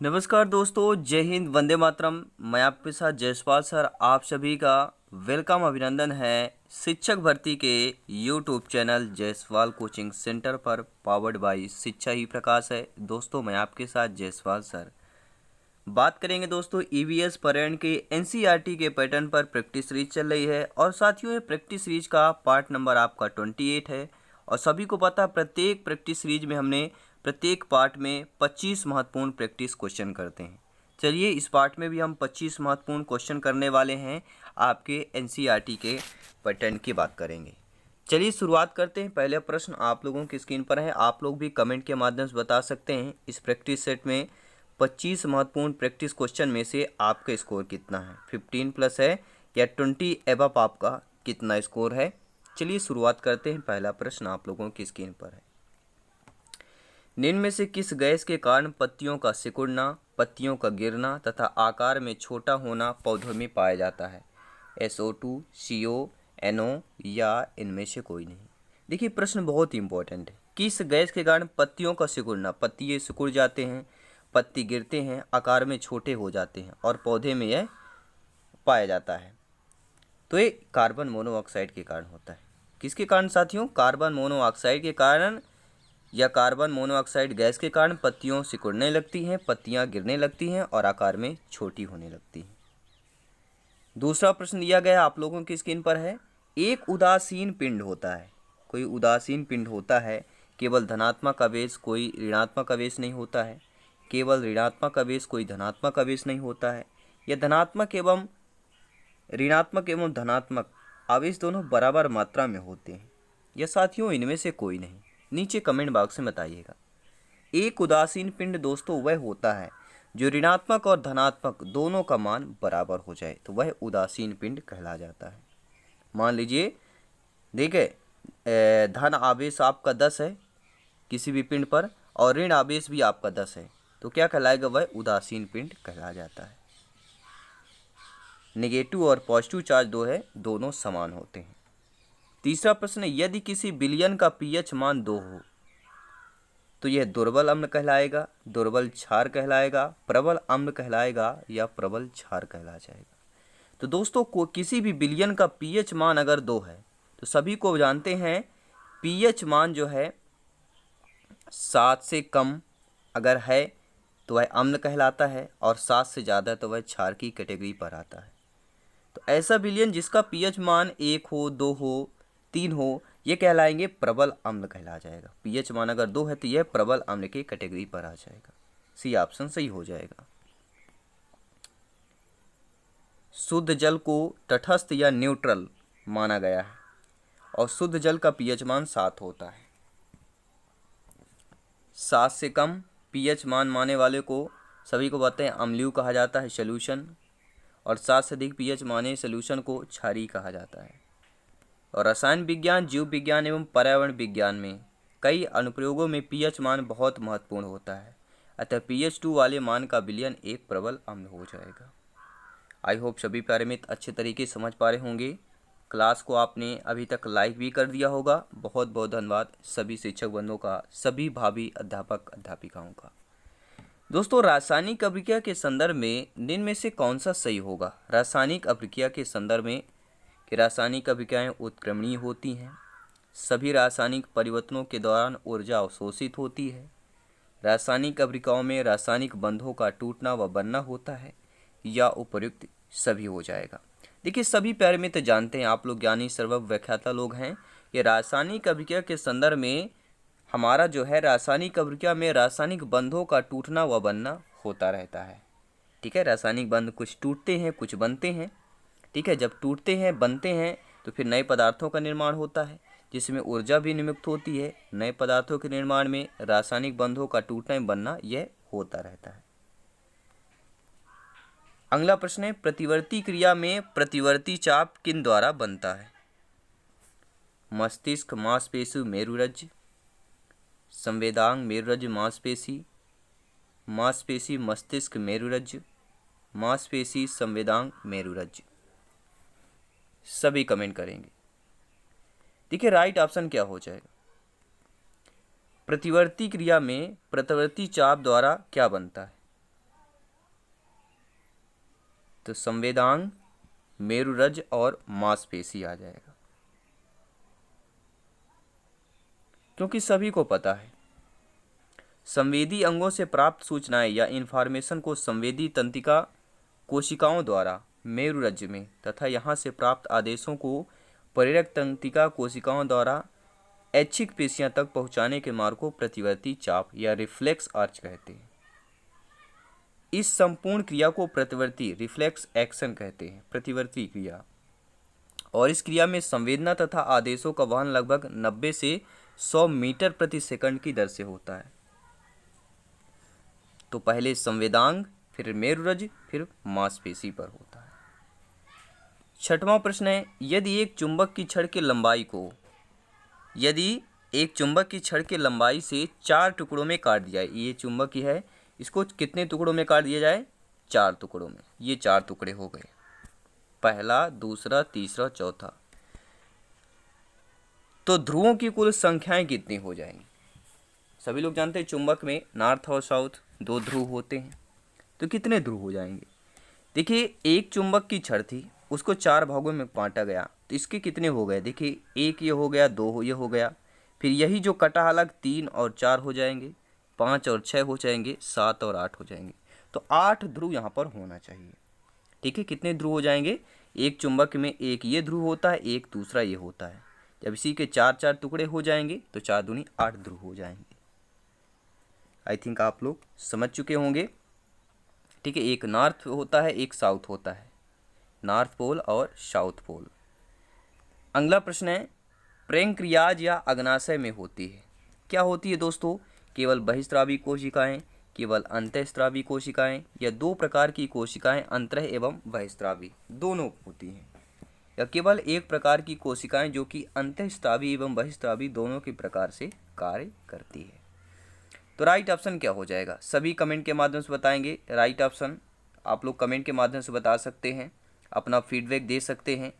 नमस्कार दोस्तों, जय हिंद, वंदे मातरम। मैं आपके साथ जयसवाल सर, आप सभी का वेलकम, अभिनंदन है शिक्षक भर्ती के YouTube channel Jaiswal coaching centre पर, पावर्ड बाय शिक्षा ही प्रकाश है। दोस्तों, मैं आपके साथ जयसवाल सर बात करेंगे दोस्तों ईवीएस पर्यटन के एनसीईआरटी के पैटर्न पर प्रैक्टिस सीरीज चल रही है और साथियों ये प्रैक्टिस सीरीज का पार्ट नंबर आपका 28 है। और सभी को पता प्रत्येक प्रैक्टिस सीरीज में हमने प्रत्येक पार्ट में 25 महत्वपूर्ण प्रैक्टिस क्वेश्चन करते हैं। चलिए इस पार्ट में भी हम 25 महत्वपूर्ण क्वेश्चन करने वाले हैं, आपके एनसीईआरटी के पैटर्न की बात करेंगे। चलिए शुरुआत करते हैं। पहले प्रश्न आप लोगों की स्क्रीन पर है, आप लोग भी कमेंट के माध्यम से बता सकते हैं इस प्रैक्टिस सेट में 25 महत्वपूर्ण प्रैक्टिस क्वेश्चन में से आपका स्कोर कितना है, 15 प्लस है या 20 एबव आपका कितना स्कोर है। चलिए शुरुआत करते हैं। पहला प्रश्न आप लोगों की स्क्रीन पर है, निम्न में से किस गैस के कारण पत्तियों का सिकुड़ना, पत्तियों का गिरना तथा आकार में छोटा होना पौधों में पाया जाता है? SO2, CO, NO या इनमें से कोई नहीं। देखिए प्रश्न बहुत ही इंपॉर्टेंट है। किस गैस के कारण पत्तियों का सिकुड़ना, पत्ती सिकुड़ जाते हैं, पत्ती गिरते हैं, आकार में छोटे हो जाते हैं और पौधे में यह पाया जाता है? तो ये कार्बन मोनोऑक्साइड के कारण होता है। किसके कारण साथियों? कार्बन मोनोऑक्साइड के कारण या कार्बन मोनोऑक्साइड गैस के कारण पत्तियों सिकुड़ने लगती हैं, पत्तियां गिरने लगती हैं और आकार में छोटी होने लगती हैं। दूसरा प्रश्न दिया गया आप लोगों की स्क्रीन पर है, एक उदासीन पिंड होता है, कोई उदासीन पिंड होता है, केवल धनात्मक आवेश कोई ऋणात्मक आवेश नहीं होता है, केवल ऋणात्मक आवेश कोई धनात्मक आवेश नहीं होता है, या धनात्मक एवं ऋणात्मक एवं धनात्मक आवेश दोनों बराबर मात्रा में होते हैं, या साथियों इनमें से कोई नहीं? नीचे कमेंट बॉक्स में बताइएगा। एक उदासीन पिंड दोस्तों वह होता है जो ऋणात्मक और धनात्मक दोनों का मान बराबर हो जाए, तो वह उदासीन पिंड कहला जाता है। मान लीजिए देखिए धन आवेश आपका 10 है किसी भी पिंड पर और ऋण आवेश भी आपका 10 है, तो क्या कहलाएगा? वह उदासीन पिंड कहला जाता है। नेगेटिव और पॉजिटिव चार्ज दो है, दोनों समान होते हैं। तीसरा प्रश्न, यदि किसी विलयन का पीएच मान 2 हो तो यह दुर्बल अम्ल कहलाएगा, दुर्बल क्षार कहलाएगा, प्रबल अम्ल कहलाएगा या प्रबल क्षार कहला जाएगा? तो दोस्तों को किसी भी विलयन का पीएच मान अगर 2 है तो सभी को जानते हैं पीएच मान जो है 7 से कम अगर है तो वह अम्ल कहलाता है और 7 से ज़्यादा तो वह क्षार की कैटेगरी पर आता है। तो ऐसा विलयन जिसका पीएच मान 1 हो, 2 हो, 3 हो, ये कहलाएंगे प्रबल अम्ल कहला जाएगा। पीएच मान अगर 2 है तो यह प्रबल अम्ल की कैटेगरी पर आ जाएगा। सी ऑप्शन सही हो जाएगा। शुद्ध जल को तटस्थ या न्यूट्रल माना गया है और शुद्ध जल का पीएच मान 7 होता है। 7 से कम पीएच मान माने वाले को सभी को बताते हैं अम्लीय कहा जाता है, सॉल्यूशन, और 7 से अधिक पीएच माने सॉल्यूशन को क्षारीय कहा जाता है। और रसायन विज्ञान, जीव विज्ञान एवं पर्यावरण विज्ञान में कई अनुप्रयोगों में पीएच मान बहुत महत्वपूर्ण होता है, अतः पीएच 2 वाले मान का विलयन एक प्रबल अम्ल हो जाएगा। आई होप सभी प्यारे मित्र अच्छे तरीके से समझ पा रहे होंगे। क्लास को आपने अभी तक लाइक भी कर दिया होगा। बहुत बहुत धन्यवाद सभी शिक्षक बंधुओं का, सभी भावी अध्यापक अध्यापिकाओं का। दोस्तों रासायनिक अभिक्रिया के संदर्भ में निम्न में से कौन सा सही होगा? रासायनिक अभिक्रिया के संदर्भ में कि रासायनिक अभिक्रियाएं उत्क्रमणीय होती हैं, सभी रासायनिक परिवर्तनों के दौरान ऊर्जा अवशोषित होती है, रासायनिक अभिक्रियाओं में रासायनिक बंधों का टूटना व बनना होता है, या उपर्युक्त सभी हो जाएगा। देखिए सभी प्यारे मित्र जानते हैं, आप लोग ज्ञानी सर्वज्ञ व्याख्याता लोग हैं, कि रासायनिक अभिक्रिया के संदर्भ में हमारा जो है रासायनिक अभिक्रिया में रासायनिक बंधों का टूटना व बनना होता रहता है। ठीक है, रासायनिक बंध कुछ टूटते हैं कुछ बनते हैं। ठीक है, जब टूटते हैं बनते हैं तो फिर नए पदार्थों का निर्माण होता है जिसमें ऊर्जा भी नियुक्त होती है। नए पदार्थों के निर्माण में रासायनिक बंधों का टूटना बनना यह होता रहता है। अगला प्रश्न है, प्रतिवर्ती क्रिया में प्रतिवर्ती चाप किन द्वारा बनता है? मस्तिष्क मांसपेशी मेरुरज्ज, संवेदांग मेरुरज्ज मांसपेशी, मांसपेशी मस्तिष्क मेरुरज्ज, मांसपेशी संवेदांग मेरुरज्ज। सभी कमेंट करेंगे। देखिए राइट ऑप्शन क्या हो जाएगा? प्रतिवर्ती क्रिया में प्रतिवर्ती चाप द्वारा क्या बनता है? तो संवेदांग, मेरुरज्ज और मांसपेशी आ जाएगा, क्योंकि सभी को पता है संवेदी अंगों से प्राप्त सूचनाएं या इंफॉर्मेशन को संवेदी तंत्रिका कोशिकाओं द्वारा मेरुरज्ज में तथा यहाँ से प्राप्त आदेशों को प्रेरक तंत्रिका कोशिकाओं द्वारा ऐच्छिक पेशियां तक पहुंचाने के मार्ग को प्रतिवर्ती चाप या रिफ्लेक्स आर्च कहते हैं। इस संपूर्ण क्रिया को प्रतिवर्ती रिफ्लेक्स एक्शन कहते हैं, प्रतिवर्ती क्रिया। और इस क्रिया में संवेदना तथा आदेशों का वहन लगभग 90 से 100 मीटर प्रति सेकंड की दर से होता है। तो पहले संवेदांग, फिर मेरुरज्ज, फिर मांसपेशी पर होता है। छठवां प्रश्न है, यदि एक चुंबक की छड़ की लंबाई से 4 टुकड़ों में काट दिया जाए, ये चुंबक ही है, इसको कितने टुकड़ों में काट दिया जाए? 4 टुकड़ों में। ये 4 टुकड़े हो गए, पहला, दूसरा, तीसरा, चौथा। तो ध्रुवों की कुल संख्याएं कितनी हो जाएंगी? सभी लोग जानते हैं चुंबक में नॉर्थ और साउथ 2 ध्रुव होते हैं, तो कितने ध्रुव हो जाएंगे? देखिए, एक चुंबक की छड़ थी, उसको 4 भागों में बांटा गया, तो इसके कितने हो गए? देखिए, एक ये हो गया, 2 ये हो गया, फिर यही जो कटा अलग 3 और 4 हो जाएंगे, 5 और 6 हो जाएंगे, 7 और 8 हो जाएंगे। तो 8 ध्रुव यहाँ पर होना चाहिए। ठीक है, कितने ध्रुव हो जाएंगे? एक चुंबक में एक ये ध्रुव होता है, एक दूसरा ये होता है। जब इसी के 4 टुकड़े हो जाएंगे तो 4 दूनी 8 ध्रुव हो जाएंगे। आई थिंक आप लोग समझ चुके होंगे। ठीक है, एक नॉर्थ होता है, एक साउथ होता है, नॉर्थ पोल और साउथ पोल। अगला प्रश्न है, पैंक्रियाज या अग्नाशय में होती है। क्या होती है दोस्तों? केवल बहिस्रावी कोशिकाएं, केवल अंतःस्रावी कोशिकाएं, या 2 प्रकार की कोशिकाएं अंतः एवं बहिस्रावी दोनों होती हैं, या केवल एक प्रकार की कोशिकाएं जो कि अंतःस्रावी एवं बहिस्रावी दोनों के प्रकार से कार्य करती है। तो राइट ऑप्शन क्या हो जाएगा? सभी कमेंट के माध्यम से बताएंगे राइट ऑप्शन। आप लोग कमेंट के माध्यम से बता सकते हैं, अपना फीडबैक दे सकते हैं।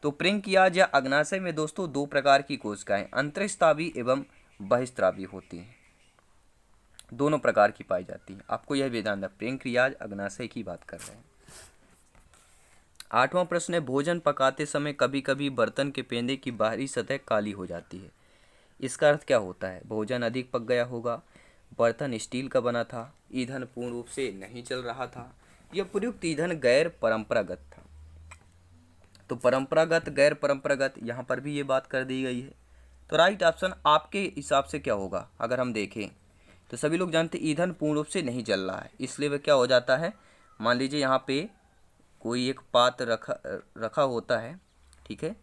तो पैंक्रियाज या अग्नाशय में दोस्तों 2 प्रकार की कोशिकाएं अंतःस्रावी एवं बहिस्रावी होती हैं, दोनों प्रकार की पाई जाती हैं। आपको यह भी ध्यान रखना, पैंक्रियाज अग्नाशय की बात कर रहे हैं। 8वां प्रश्न है, भोजन पकाते समय कभी कभी बर्तन के पेंदे की बाहरी सतह काली हो जाती है। इसका अर्थ क्या होता है? भोजन अधिक पक गया होगा, बर्तन स्टील का बना था, ईंधन पूर्ण रूप से नहीं चल रहा था, यह प्रयुक्त ईंधन गैर परंपरागत था। तो परंपरागत, गैर परंपरागत, यहाँ पर भी ये बात कर दी गई है। तो राइट ऑप्शन आपके हिसाब से क्या होगा? अगर हम देखें तो सभी लोग जानते हैं ईंधन पूर्ण रूप से नहीं जल रहा है, इसलिए वह क्या हो जाता है? मान लीजिए यहाँ पे कोई एक पात्र रखा होता है, ठीक है,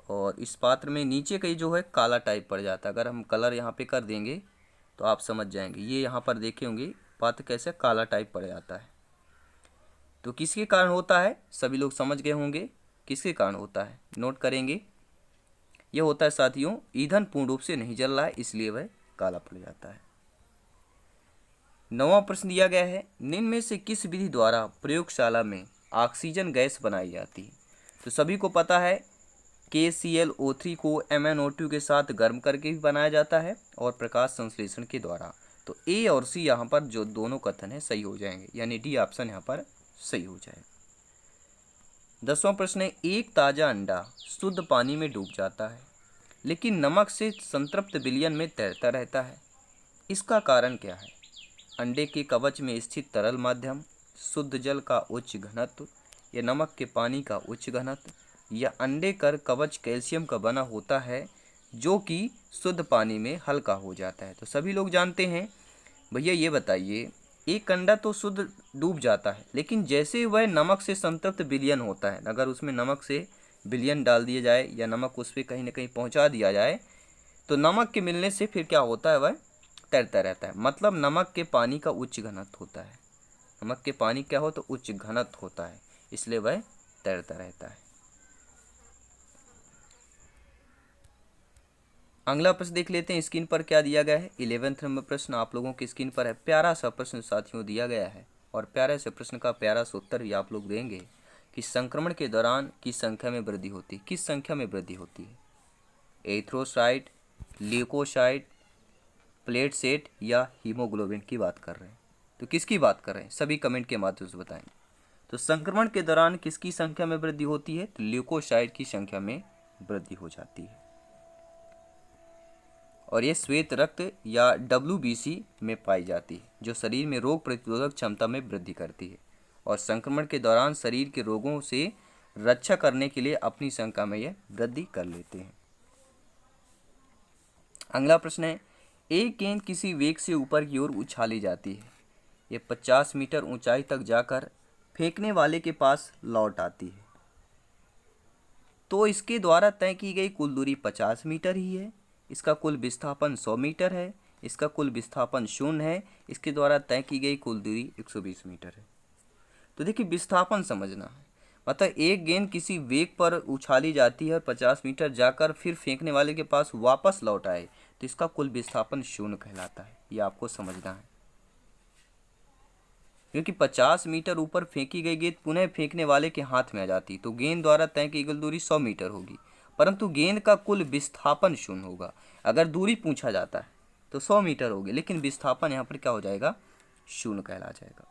और इस पात्र में नीचे कहीं जो है काला टाइप पड़ जाता है। अगर हम कलर यहाँ पे कर देंगे तो आप समझ जाएंगे। ये यहाँ पर देखे होंगे पात्र कैसे काला टाइप पड़ जाता है। तो किसके कारण होता है? सभी लोग समझ गए होंगे किसके कारण होता है, नोट करेंगे। यह होता है साथियों, ईंधन पूर्ण रूप से नहीं जल रहा है, इसलिए वह काला पड़ जाता है। 9वां प्रश्न दिया गया है, निम्न में से किस विधि द्वारा प्रयोगशाला में ऑक्सीजन गैस बनाई जाती है? तो सभी को पता है KClO3 को MnO2 के साथ गर्म करके भी बनाया जाता है और प्रकाश संश्लेषण के द्वारा। तो ए और सी यहाँ पर जो दोनों कथन है सही हो जाएंगे, यानी डी ऑप्शन यहाँ पर सही हो जाएगा। 10वां प्रश्न है, एक ताज़ा अंडा शुद्ध पानी में डूब जाता है लेकिन नमक से संतृप्त विलयन में तैरता रहता है। इसका कारण क्या है? अंडे के कवच में स्थित तरल माध्यम, शुद्ध जल का उच्च घनत्व, या नमक के पानी का उच्च घनत्व, या अंडे कर कवच कैल्शियम का बना होता है जो कि शुद्ध पानी में हल्का हो जाता है। तो सभी लोग जानते हैं, भैया ये बताइए, एक अंडा तो शुद्ध डूब जाता है, लेकिन जैसे वह नमक से संतृप्त विलयन होता है, अगर उसमें नमक से विलयन डाल दिया जाए या नमक उस पर कहीं ना कहीं पहुंचा दिया जाए, तो नमक के मिलने से फिर क्या होता है? वह तैरता रहता है। मतलब नमक के पानी का उच्च घनत्व होता है। नमक के पानी क्या हो? तो उच्च घनत्व होता है, इसलिए वह तैरता रहता है। अगला प्रश्न देख लेते हैं, स्क्रीन पर क्या दिया गया है। 11वां नंबर प्रश्न आप लोगों की स्क्रीन पर है। प्यारा सा प्रश्न साथियों दिया गया है और प्यारे से प्रश्न का प्यारा सा उत्तर भी आप लोग देंगे कि संक्रमण के दौरान किस संख्या में वृद्धि होती है? किस संख्या में वृद्धि होती है? एरिथ्रोसाइट, ल्यूकोसाइट, प्लेटसेट या हीमोग्लोबिन की बात कर रहे हैं? तो किसकी बात कर रहे हैं? सभी कमेंट के माध्यम से बताएं। तो संक्रमण के दौरान किसकी संख्या में वृद्धि होती है? तो ल्यूकोसाइट की संख्या में वृद्धि हो जाती है और ये श्वेत रक्त या WBC में पाई जाती है, जो शरीर में रोग प्रतिरोधक क्षमता में वृद्धि करती है और संक्रमण के दौरान शरीर के रोगों से रक्षा करने के लिए अपनी संख्या में यह वृद्धि कर लेते हैं। अगला प्रश्न है, एक गेंद किसी वेग से ऊपर की ओर उछाली जाती है। ये 50 मीटर ऊंचाई तक जाकर फेंकने वाले के पास लौट आती है, तो इसके द्वारा तय की गई कुल दूरी 50 मीटर ही है। इसका कुल विस्थापन 100 मीटर है, इसका कुल विस्थापन 0 है, इसके द्वारा तय की गई कुल दूरी 120 मीटर है। तो देखिए विस्थापन समझना है, मतलब एक गेंद किसी वेग पर उछाली जाती है और 50 मीटर जाकर फिर फेंकने वाले के पास वापस लौट आए, तो इसका कुल विस्थापन 0 कहलाता है। ये आपको समझना है, क्योंकि 50 मीटर ऊपर फेंकी गई गेंद पुनः फेंकने वाले के हाथ में आ जाती, तो गेंद द्वारा तय की गई दूरी 100 मीटर होगी, परंतु गेंद का कुल विस्थापन 0 होगा। अगर दूरी पूछा जाता है तो 100 मीटर होगी, लेकिन विस्थापन यहाँ पर क्या हो जाएगा? 0 कहला जाएगा।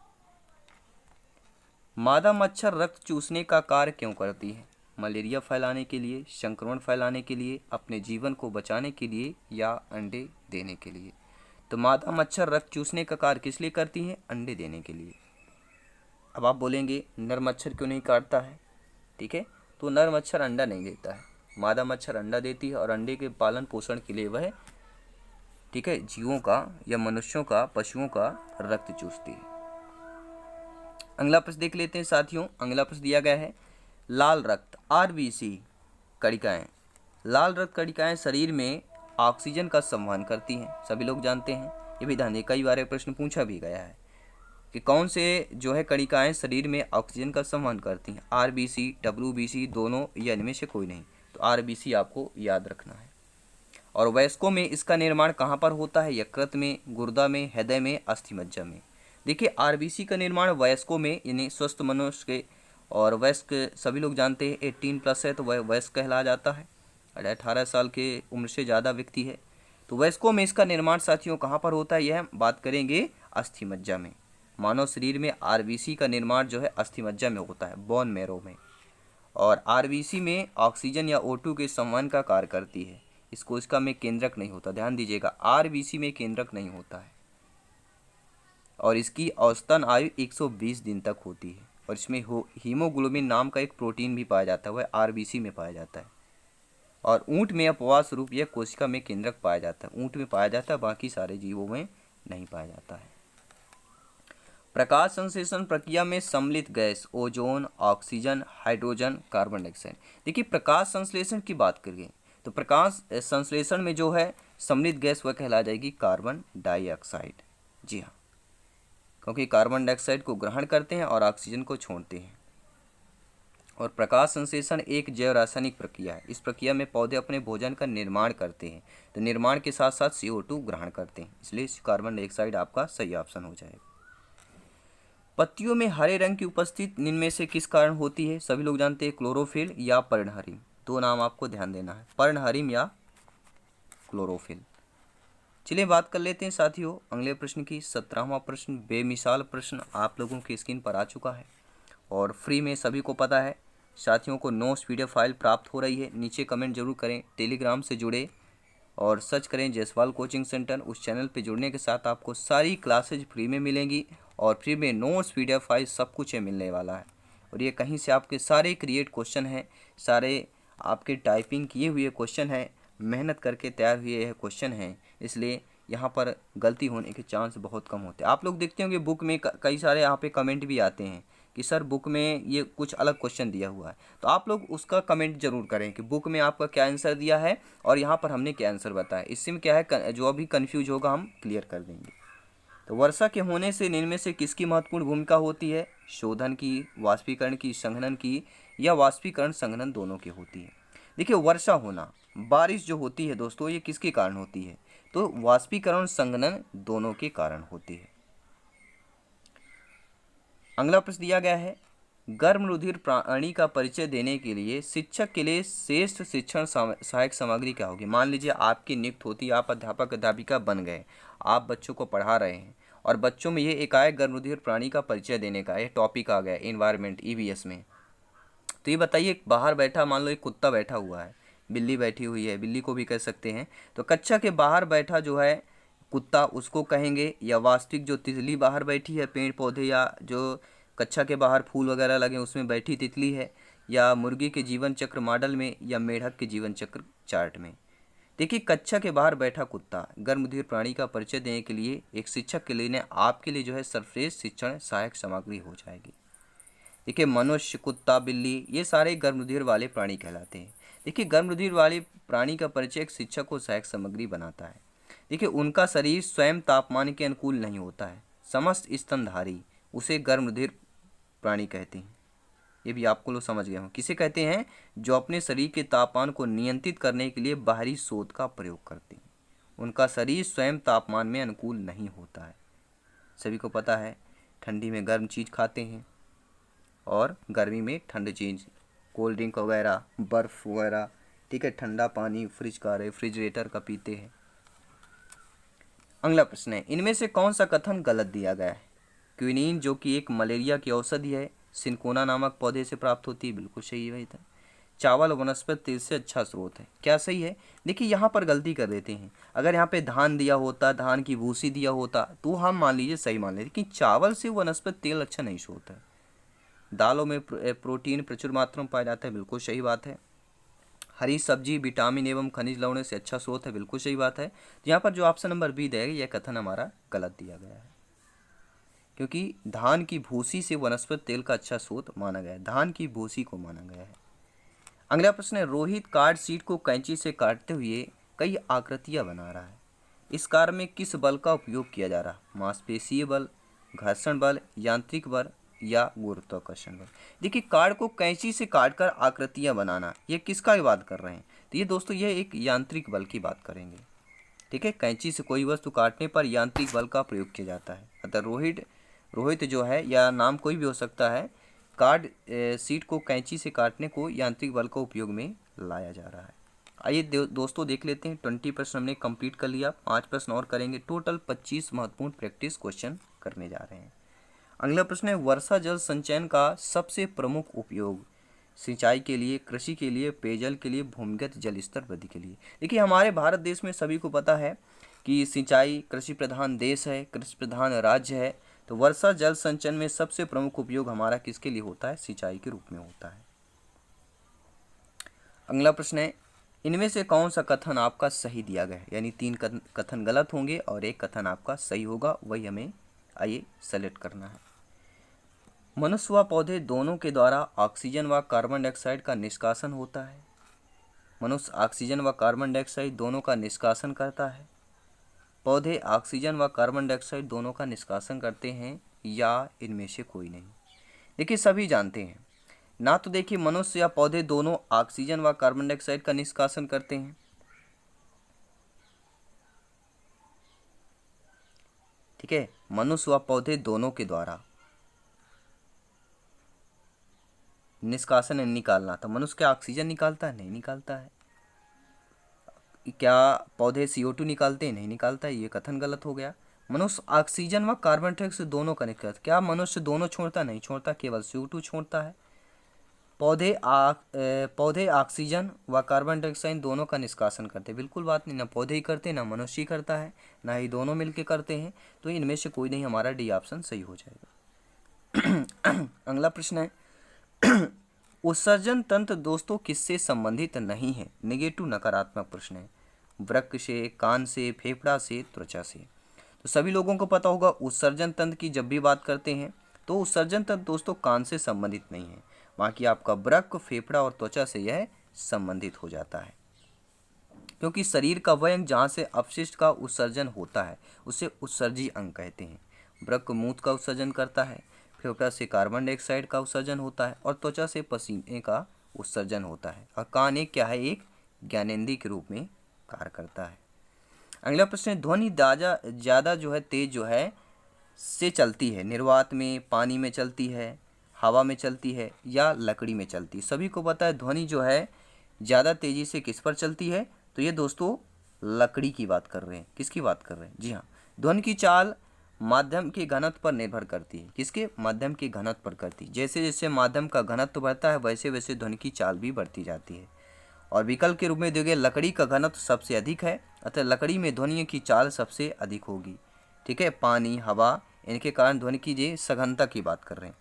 मादा मच्छर रक्त चूसने का कार्य क्यों करती है? मलेरिया फैलाने के लिए, संक्रमण फैलाने के लिए, अपने जीवन को बचाने के लिए या अंडे देने के लिए? तो मादा मच्छर रक्त चूसने का कार्य किस लिए करती है? अंडे देने के लिए। अब आप बोलेंगे नर मच्छर क्यों नहीं काटता है? ठीक है, तो नर मच्छर अंडा नहीं देता है, मादा मच्छर अंडा देती है और अंडे के पालन पोषण के लिए वह, ठीक है, जीवों का या मनुष्यों का, पशुओं का रक्त चूसती है। अगला प्रश्न देख लेते हैं साथियों। अगला प्रश्न दिया गया है, लाल रक्त RBC कणिकाएं, लाल रक्त कणिकाएं शरीर में ऑक्सीजन का संवहन करती हैं, सभी लोग जानते हैं। ये भी ध्यान दें, कई बार प्रश्न पूछा भी गया है कि कौन से जो है कणिकाएं शरीर में ऑक्सीजन का संवहन करती हैं, RBC, WBC दोनों या इनमें से कोई नहीं, तो RBC आपको याद रखना है। और वयस्कों में इसका निर्माण कहाँ पर होता है? यकृत में, गुर्दा में, हृदय में, अस्थिमज्जा में। देखिए RBC का निर्माण वयस्कों में, यानी स्वस्थ मनुष्य के, और वयस्क सभी लोग जानते हैं 18+ है तो वह वयस्क कहला जाता है, 18 साल के उम्र से ज़्यादा व्यक्ति है। तो वयस्कों में इसका निर्माण साथियों कहाँ पर होता है? यह बात करेंगे अस्थिमज्जा में। मानव शरीर में RBC का निर्माण जो है अस्थिमज्जा में होता है, बोन मैरो में। और RBC में ऑक्सीजन या O2 के संवहन का कार्य करती है। इस कोशिका में केंद्रक नहीं होता, ध्यान दीजिएगा, RBC में केंद्रक नहीं होता है और इसकी औसतन आयु 120 दिन तक होती है। और इसमें हीमोग्लोबिन नाम का एक प्रोटीन भी पाया जाता है, वह RBC में पाया जाता है। और ऊँट में अपवास रूप यह कोशिका में केंद्रक पाया जाता है, ऊँट में पाया जाता है, बाकी सारे जीवों में नहीं पाया जाता है। प्रकाश संश्लेषण प्रक्रिया में सम्मिलित gas ozone, oxygen, hydrogen, carbon dioxide. देखिए प्रकाश संश्लेषण की बात करें तो प्रकाश संश्लेषण में जो है सम्मिलित गैस वह कहला जाएगी कार्बन डाइऑक्साइड। जी हाँ, क्योंकि कार्बन डाइऑक्साइड को ग्रहण करते हैं और ऑक्सीजन को छोड़ते हैं। और प्रकाश संश्लेषण एक जैव रासायनिक प्रक्रिया है। इस प्रक्रिया में पौधे अपने भोजन का निर्माण करते हैं, तो निर्माण के साथ साथ CO2 ग्रहण करते हैं, इसलिए कार्बन डाइऑक्साइड आपका सही ऑप्शन हो जाएगा। पत्तियों में हरे रंग की उपस्थिति इनमें से किस कारण होती है? सभी लोग जानते हैं, क्लोरोफिल या पर्णहरिम। दो नाम आपको ध्यान देना है, पर्णहरिम या क्लोरोफिल। चलिए बात कर लेते हैं साथियों अगले प्रश्न की। 17वां प्रश्न बेमिसाल प्रश्न आप लोगों की स्क्रीन पर आ चुका है और फ्री में सभी को पता है। साथियों को नोट्स PDF फाइल प्राप्त हो रही है, नीचे कमेंट जरूर करें। टेलीग्राम से जुड़े और सर्च करें जायसवाल कोचिंग सेंटर। उस चैनल पे जुड़ने के साथ आपको सारी क्लासेज फ्री में मिलेंगी और फ्री में नोट्स PDF फाइल सब कुछ मिलने वाला है। और ये कहीं से आपके सारे क्रिएट क्वेश्चन हैं, सारे आपके टाइपिंग किए हुए क्वेश्चन हैं, मेहनत करके तैयार हुए यह क्वेश्चन हैं, इसलिए यहाँ पर गलती होने के चांस बहुत कम होते हैं। आप लोग देखते होंगे बुक में कई सारे यहाँ पे कमेंट भी आते हैं कि सर बुक में ये कुछ अलग क्वेश्चन दिया हुआ है, तो आप लोग उसका कमेंट जरूर करें कि बुक में आपका क्या आंसर दिया है और यहाँ पर हमने क्या आंसर बताया। इससे में क्या है, जो अभी कन्फ्यूज होगा हम क्लियर कर देंगे। तो वर्षा के होने से इनमें से किसकी महत्वपूर्ण भूमिका होती है? शोधन की, वाष्पीकरण की, संघनन की, या वाष्पीकरण संघनन दोनों की होती है। देखिए वर्षा होना, बारिश जो होती है दोस्तों, ये किसके कारण होती है? तो वाष्पीकरण संघनन दोनों के कारण होती है। अगला प्रश्न दिया गया है, गर्म रुधिर प्राणी का परिचय देने के लिए शिक्षक के लिए श्रेष्ठ शिक्षण सहायक सामग्री क्या होगी? मान लीजिए आपकी नियुक्ति होती है, आप अध्यापक अध्यापिका बन गए, आप बच्चों को पढ़ा रहे हैं और बच्चों में ये एकाएक गर्मरुधिर प्राणी का परिचय देने का ये टॉपिक आ गया एनवायरमेंट ईवीएस में। तो ये बताइए, बाहर बैठा, मान लो एक कुत्ता बैठा हुआ है, बिल्ली बैठी हुई है, बिल्ली को भी कह सकते हैं, तो कक्षा के बाहर बैठा जो है कुत्ता उसको कहेंगे, या वास्तविक जो तितली बाहर बैठी है पेड़ पौधे या जो कक्षा के बाहर फूल वगैरह लगे उसमें बैठी तितली है, या मुर्गी के जीवन चक्र मॉडल में, या मेढक के जीवन चक्र चार्ट में। देखिए, कक्षा के बाहर बैठा कुत्ता गर्मरुधिर प्राणी का परिचय देने के लिए एक शिक्षक के लिए आपके लिए जो है सर्वश्रेष्ठ शिक्षण सहायक सामग्री हो जाएगी। देखिए, मनुष्य, कुत्ता, बिल्ली, ये सारे गर्मरुधिर वाले प्राणी कहलाते हैं। देखिए, गर्मरुधिर वाले प्राणी का परिचय एक शिक्षक को सहायक सामग्री बनाता है। देखिए, उनका शरीर स्वयं तापमान के अनुकूल नहीं होता है। समस्त स्तनधारी उसे गर्मरुधिर प्राणी कहते हैं। ये भी आपको लोग समझ गए हों। किसे कहते हैं? जो अपने शरीर के तापमान को नियंत्रित करने के लिए बाहरी स्रोत का प्रयोग करते हैं। उनका शरीर स्वयं तापमान में अनुकूल नहीं होता है। सभी को पता है, ठंडी में गर्म चीज़ खाते हैं और गर्मी में ठंड चीज़, कोल्ड ड्रिंक वगैरह, बर्फ़ वगैरह, ठीक है, ठंडा पानी फ्रिज का, रेफ्रिजरेटर का पीते हैं। अगला प्रश्न है, इनमें से कौन सा कथन गलत दिया गया है? क्विनीन जो कि एक मलेरिया की औषधि है, सिनकोना नामक पौधे से प्राप्त होती है, बिल्कुल सही वही था। चावल वनस्पति तेल से अच्छा स्रोत है, क्या सही है? देखिए, यहाँ पर गलती कर देते हैं। अगर यहाँ पे धान दिया होता, धान की भूसी दिया होता, तो हम मान लीजिए सही मान लेते, लेकिन चावल से वनस्पति तेल अच्छा नहीं स्रोत है। दालों में प्रोटीन प्रचुर मात्रा में पाया जाता है, बिल्कुल सही बात है। हरी सब्जी विटामिन एवं खनिज लवणों से अच्छा स्रोत है, बिल्कुल सही बात है। यहाँ पर जो ऑप्शन नंबर बी देगा, यह कथन हमारा गलत दिया गया है, क्योंकि धान की भूसी से वनस्पति तेल का अच्छा स्रोत माना गया है, धान की भूसी को माना गया है। अगला प्रश्न है, रोहित कार्ड शीट को कैंची से काटते हुए कई आकृतियां बना रहा है। इस कार्य में किस बल का उपयोग किया जा रहा है? मांसपेशीय बल, घर्षण बल, यांत्रिक बल या गुरुत्वाकर्षण बल। देखिए, कार्ड को कैंची से काटकर आकृतियां बनाना, ये किसका बात कर रहे हैं? तो ये दोस्तों, ये एक यांत्रिक बल की बात करेंगे। ठीक है, कैंची से कोई वस्तु काटने पर यांत्रिक बल का प्रयोग किया जाता है। अतः रोहित जो है, या नाम कोई भी हो सकता है, कार्ड शीट को कैंची से काटने को यांत्रिक बल का उपयोग में लाया जा रहा है। आइए दोस्तों देख लेते हैं। 20 प्रश्न हमने कंप्लीट कर लिया, 5 प्रश्न और करेंगे। टोटल 25 महत्वपूर्ण प्रैक्टिस क्वेश्चन करने जा रहे हैं। अगला प्रश्न है, वर्षा जल संचयन का सबसे प्रमुख उपयोग सिंचाई के लिए, कृषि के लिए, पेयजल के लिए, भूमिगत जल स्तर वृद्धि के लिए। देखिए, हमारे भारत देश में सभी को पता है कि सिंचाई, कृषि प्रधान देश है, कृषि प्रधान राज्य है। तो वर्षा जल संचयन में सबसे प्रमुख उपयोग हमारा किसके लिए होता है? सिंचाई के रूप में होता है। अगला प्रश्न है, इनमें से कौन सा कथन आपका सही दिया गया है? यानी 3 कथन गलत होंगे और 1 कथन आपका सही होगा, वही हमें आइए सेलेक्ट करना है। मनुष्य व पौधे दोनों के द्वारा ऑक्सीजन व कार्बन डाइऑक्साइड का निष्कासन होता है। मनुष्य ऑक्सीजन व कार्बन डाइऑक्साइड दोनों का निष्कासन करता है। पौधे ऑक्सीजन व कार्बन डाइऑक्साइड दोनों का निष्कासन करते हैं, या इनमें से कोई नहीं। देखिए, सभी जानते हैं ना, तो देखिए, मनुष्य या पौधे दोनों ऑक्सीजन व कार्बन डाइऑक्साइड का निष्कासन करते हैं। ठीक है, मनुष्य व पौधे दोनों के द्वारा निष्कासन निकालना, तो मनुष्य क्या ऑक्सीजन निकालता है? नहीं निकालता है। क्या पौधे CO2 निकालते हैं? नहीं निकालता है, ये कथन गलत हो गया। मनुष्य ऑक्सीजन व कार्बन डाइऑक्साइड दोनों का निकालता है, क्या मनुष्य दोनों छोड़ता? नहीं छोड़ता, केवल CO2 छोड़ता है। पौधे ऑक्सीजन व कार्बन डाइऑक्साइड दोनों का निष्कासन करते हैं, बिल्कुल बात नहीं, ना पौधे ही करते, ना मनुष्य ही करता है, ना ही दोनों मिलके करते हैं। तो इनमें से कोई नहीं, हमारा डी ऑप्शन सही हो जाएगा। अगला प्रश्न है, उत्सर्जन तंत्र दोस्तों किससे संबंधित नहीं है? नेगेटिव, नकारात्मक प्रश्न है। वृक्क से, कान से, फेफड़ा से, त्वचा से। तो सभी लोगों को पता होगा, उत्सर्जन तंत्र की जब भी बात करते हैं तो उत्सर्जन तंत्र दोस्तों कान से संबंधित नहीं है, बाकी आपका वृक्क, फेफड़ा और त्वचा से यह संबंधित हो जाता है। क्योंकि शरीर का वह अंग जहाँ से अपशिष्ट का उत्सर्जन होता है उसे उत्सर्जी अंग कहते हैं। वृक्क मूत्र का उत्सर्जन करता है, फेफड़ा से कार्बन डाइऑक्साइड का उत्सर्जन होता है और त्वचा से पसीने का उत्सर्जन होता है। और कान एक क्या है? एक ज्ञानेंद्रिय के रूप में कार्य करता है। अगला प्रश्न है, ध्वनि ज़्यादा जो है तेज जो है से चलती है, निर्वात में, पानी में चलती है, हवा में चलती है या लकड़ी में चलती है? सभी को पता है ध्वनि जो है ज़्यादा तेज़ी से किस पर चलती है? तो ये दोस्तों लकड़ी की बात कर रहे हैं। किसकी बात कर रहे हैं? जी हाँ, ध्वनि की चाल माध्यम के घनत्व पर निर्भर करती है। किसके? माध्यम के घनत्व पर करती है। जैसे जैसे माध्यम का घनत्व बढ़ता है वैसे वैसे ध्वनि की चाल भी बढ़ती जाती है। और विकल्प के रूप में देखिए लकड़ी का घनत्व सबसे अधिक है, अतः लकड़ी में ध्वनि की चाल सबसे अधिक होगी। ठीक है, पानी, हवा, इनके कारण ध्वनि की ये सघनता की बात कर रहे हैं।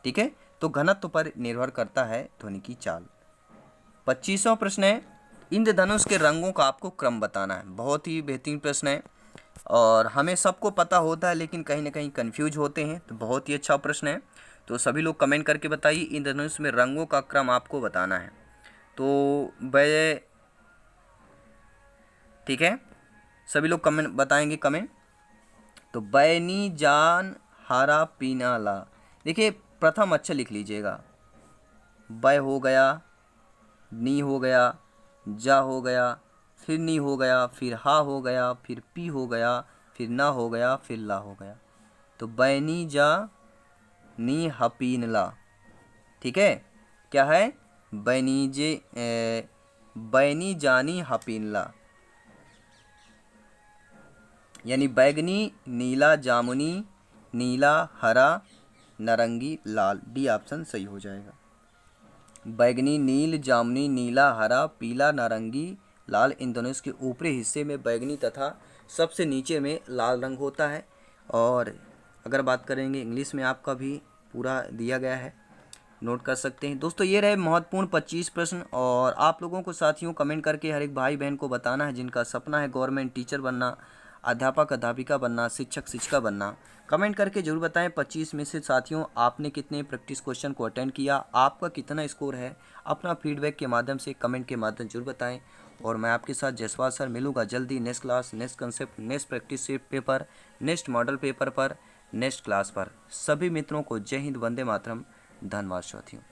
ठीक है, तो घनत्व पर निर्भर करता है ध्वनि की चाल। 25वां प्रश्न है, इंद्रधनुष के रंगों का आपको क्रम बताना है। बहुत ही बेहतरीन प्रश्न है और हमें सबको पता होता है लेकिन कहीं ना कहीं कंफ्यूज होते हैं, तो बहुत ही अच्छा प्रश्न है। तो सभी लोग कमेंट करके बताइए, इंद्रधनुष में रंगों का क्रम आपको बताना है। तो वह ठीक है, सभी लोग कमेंट बताएंगे कमेंट। तो बैनी, जान, हरा, पीना, ला। देखिए प्रथम अक्षर लिख लीजिएगा। बै हो गया, नी हो गया, जा हो गया, फिर नी हो गया, फिर हा हो गया, फिर पी हो गया, फिर ना हो गया, फिर ला हो गया। तो बैनी, जा, नी, हपीन, ला। ठीक है, क्या है? बैनी, जानी, हपीन, ला, यानी बैगनी, नीला, जामुनी, नीला, हरा, नारंगी, लाल। डी ऑप्शन सही हो जाएगा। बैगनी, नील, जामुनी, नीला, हरा, पीला, नारंगी, लाल। इन दोनों के ऊपरी हिस्से में बैगनी तथा सबसे नीचे में लाल रंग होता है। और अगर बात करेंगे इंग्लिश में आपका भी पूरा दिया गया है, नोट कर सकते हैं। दोस्तों ये रहे महत्वपूर्ण 25 प्रश्न। और आप लोगों को साथियों कमेंट करके हर एक भाई बहन को बताना है जिनका सपना है गवर्नमेंट टीचर बनना, अध्यापक अध्यापिका बनना, शिक्षक शिक्षिका बनना। कमेंट करके जरूर बताएं 25 में से साथियों आपने कितने प्रैक्टिस क्वेश्चन को अटेंड किया, आपका कितना स्कोर है। अपना फीडबैक के माध्यम से कमेंट के माध्यम जरूर बताएं। और मैं आपके साथ जयसवाल सर मिलूंगा जल्दी next class, next concept, next practice paper, next model paper पर, नेक्स्ट क्लास पर। सभी मित्रों को जय हिंद, वंदे मातरम, धन्यवाद साथियों।